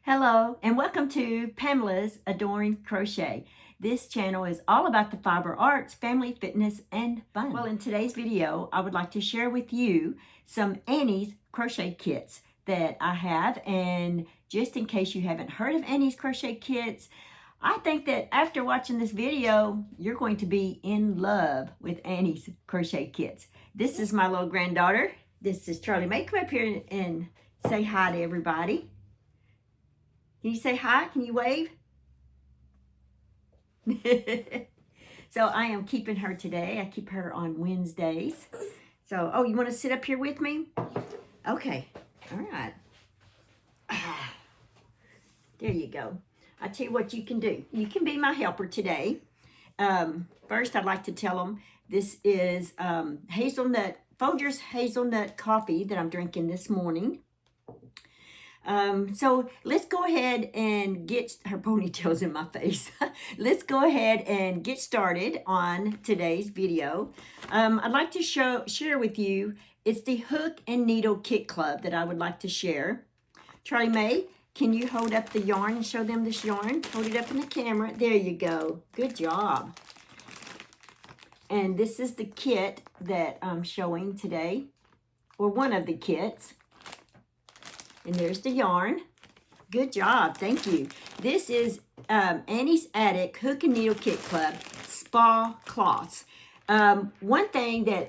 Hello and welcome to Pamela's Adoring Crochet. This channel is all about the fiber arts, family, fitness, and fun. Well, in today's video, I would like to share with you some Annie's crochet kits that I have. And just in case you haven't heard of Annie's crochet kits, I think that after watching this video, you're going to be in love with Annie's crochet kits. This is my little granddaughter. This is Charlie Mae. Come up here and say hi to everybody. Can you say hi? Can you wave? So I am keeping her today. I keep her on Wednesdays. So, oh, you want to sit up here with me? Okay. All right. There you go. I'll tell you what you can do. You can be my helper today. First, I'd like to tell them this is Folgers hazelnut coffee that I'm drinking this morning. So let's go ahead and get her ponytails in my face. Let's go ahead and get started on today's video. I'd like to share with you, it's the Hook and Needle Kit Club that I would like to share. Charlie Mae, can you hold up the yarn and show them this yarn? Hold it up in the camera. There you go. Good job. And this is the kit that I'm showing today, or one of the kits. And there's the yarn. Good job. Thank you. This is Annie's Attic Hook and Needle Kit Club Spa Cloths. One thing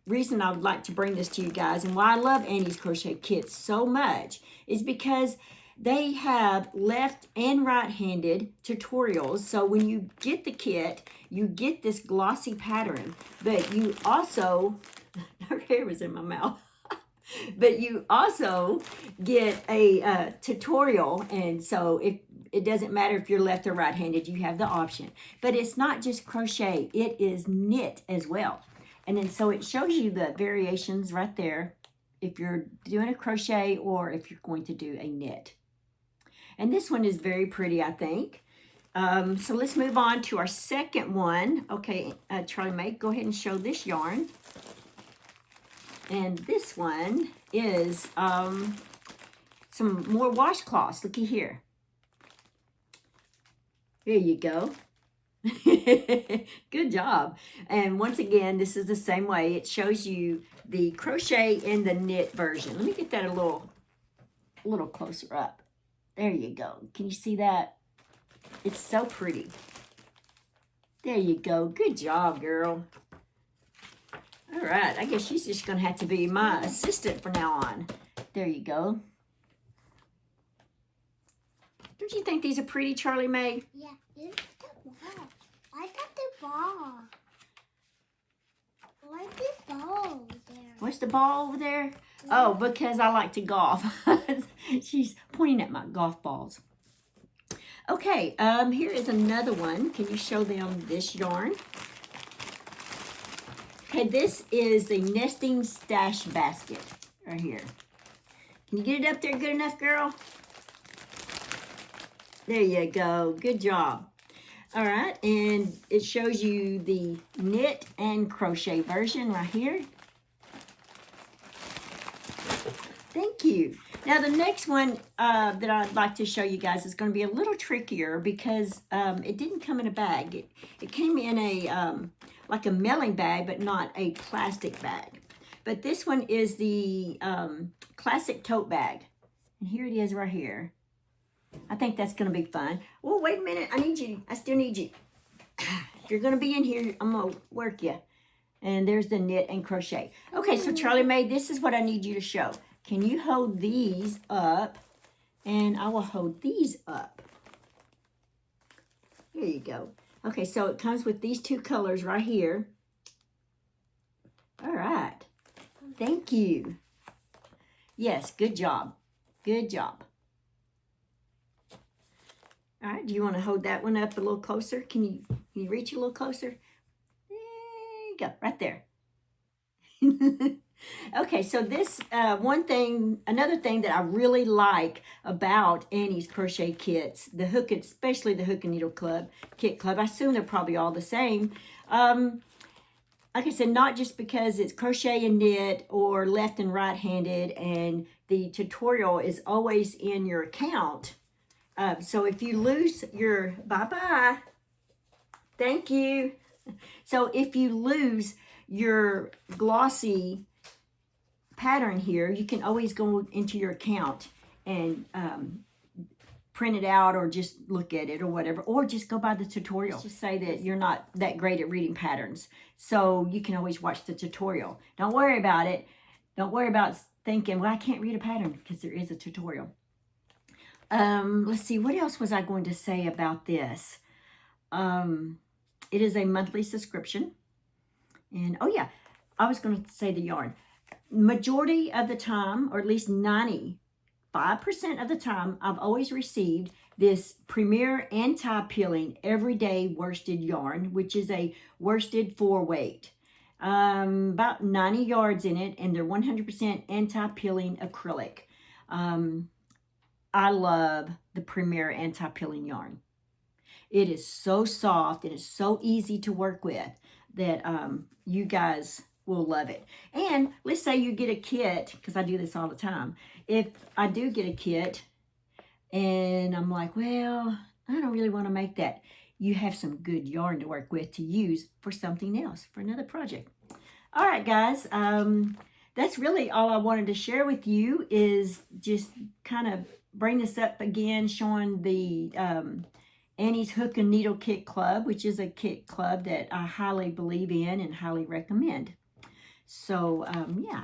reason I would like to bring this to you guys and why I love Annie's crochet kits so much is because they have left and right-handed tutorials. So when you get the kit, you get this glossy pattern, but you also, her hair was in my mouth. But you also get a tutorial, and so it doesn't matter if you're left or right-handed, you have the option. But it's not just crochet, it is knit as well. And then so it shows you the variations right there if you're doing a crochet or if you're going to do a knit. And this one is very pretty, I think. So let's move on to our second one. Okay, Charlie Mae, go ahead and show this yarn. And this one is some more washcloths. Looky here. There you go. Good job. And once again, this is the same way. It shows you the crochet and the knit version. Let me get that a little closer up. There you go. Can you see that? It's so pretty. There you go. Good job, girl. All right, I guess she's just going to have to be my assistant from now on. There you go. Don't you think these are pretty, Charlie Mae? Yeah, look at the ball. I got the ball. What's the ball there? What's the ball over there? Yeah. Oh, because I like to golf. She's pointing at my golf balls. Okay, here is another one. Can you show them this yarn? Okay, this is the nesting stash basket right here. Can you get it up there good enough, girl? There you go. Good job. All right, and it shows you the knit and crochet version right here. Thank you. Now, the next one that I'd like to show you guys is going to be a little trickier because it didn't come in a bag. It came in a like a mailing bag, but not a plastic bag. But this one is the classic tote bag. And here it is right here. I think that's going to be fun. Oh, wait a minute. I need you. I still need you. If you're going to be in here, I'm going to work you. And there's the knit and crochet. Okay, so Charlie Mae, this is what I need you to show. Can you hold these up? And I will hold these up. There you go. Okay, so it comes with these two colors right here. All right. Thank you. Yes, good job. Good job. All right, do you want to hold that one up a little closer? Can you reach a little closer? There you go, right there. Okay, so this another thing that I really like about Annie's crochet kits, especially the Hook and Needle Kit Club, I assume they're probably all the same. Like I said, not just because it's crochet and knit or left and right-handed, and the tutorial is always in your account. So if you lose your, bye-bye, thank you. So if you lose your glossy pattern here, you can always go into your account and print it out or just look at it or whatever, or just go by the tutorial. Let's just say that you're not that great at reading patterns, so you can always watch the tutorial. Don't worry about it. Don't worry about thinking, well, I can't read a pattern, because there is a tutorial. Let's see, what else was I going to say about this? It is a monthly subscription. And, oh yeah, I was going to say the yarn. Majority of the time, or at least 95% of the time, I've always received this Premier Anti-Peeling Everyday Worsted Yarn, which is a worsted 4-weight. About 90 yards in it, and they're 100% anti-peeling acrylic. I love the Premier Anti-Peeling yarn. It is so soft, and it's so easy to work with that you guys will love it. And let's say you get a kit, because I do this all the time. If I do get a kit and I'm like, well, I don't really want to make that, you have some good yarn to work with to use for something else, for another project. All right, guys, that's really all I wanted to share with you, is just kind of bring this up again, showing the Annie's Hook and Needle Kit Club, which is a kit club that I highly believe in and highly recommend. So, yeah.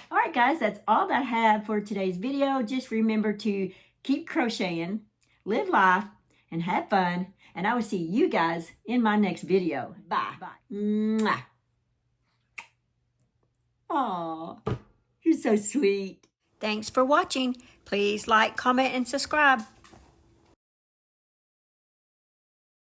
All right, guys, that's all that I have for today's video. Just remember to keep crocheting, live life, and have fun. And I will see you guys in my next video. Bye. Bye. Mwah. Aw, you're so sweet. Thanks for watching. Please like, comment, and subscribe.